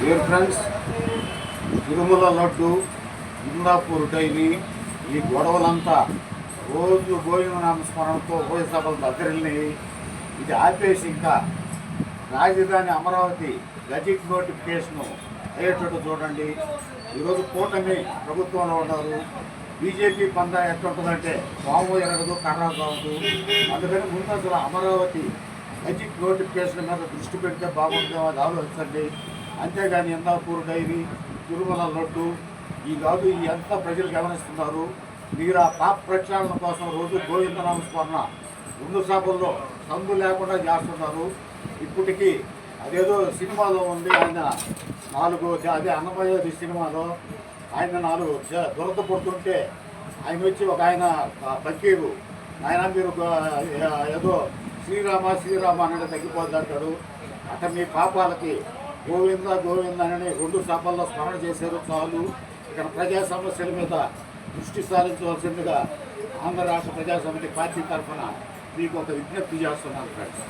Dear friends, Tirumala laddu, Indapur dairy, ఈ గొడవలంతా రోజు గోవిందనామ స్మరణతో ఉభయ సభలు దగ్గరల్ని ఇది ఆపేసి ఇంకా రాజధాని అమరావతి గజెట్ నోటిఫికేషను అయ్యేటట్టు చూడండి. ఈరోజు కూటమి ప్రభుత్వంలో ఉన్నారు. బీజేపీ పందా ఎట్లుంటుందంటే పాము ఎరగదు, కర్ర కావదు. అందుకని ముందు అసలు అమరావతి గజెట్ నోటిఫికేషన్ మీద దృష్టి పెడితే బాగుంటుందో అది ఆలోచించండి. అంతేగాని ఇందాపూర్ డైరీ, తిరుమల లడ్డు ఈ కాదు, ఈ అంతా ప్రజలు గమనిస్తున్నారు. మీరు ఆ పాప ప్రక్షాళన కోసం రోజు గోవిందనామ స్మరణ 2 సభల్లో సందు లేకుండా చేస్తున్నారు. ఇప్పటికీ అదేదో సినిమాలో ఉంది, ఆయన 4 అదే అన్నమయ్య సినిమాలో ఆయన 4 దురద పడుతుంటే ఆయన వచ్చి ఒక ఆయన బకీరు, ఆయన మీరు ఏదో శ్రీరామ శ్రీరామ అనేది తగ్గిపోద్ది అంటాడు. అట్లా మీ పాపాలకి గోవింద గోవింద అని 2 సభల్లో స్మరణ చేశారు చాలు. ఇక్కడ ప్రజా సమస్యల మీద దృష్టి సారించవలసిందిగా ఆంధ్ర రాష్ట్ర ప్రజా సమితి పార్టీ తరఫున మీకు ఒక విజ్ఞప్తి చేస్తున్నాను ఫ్రెండ్స్.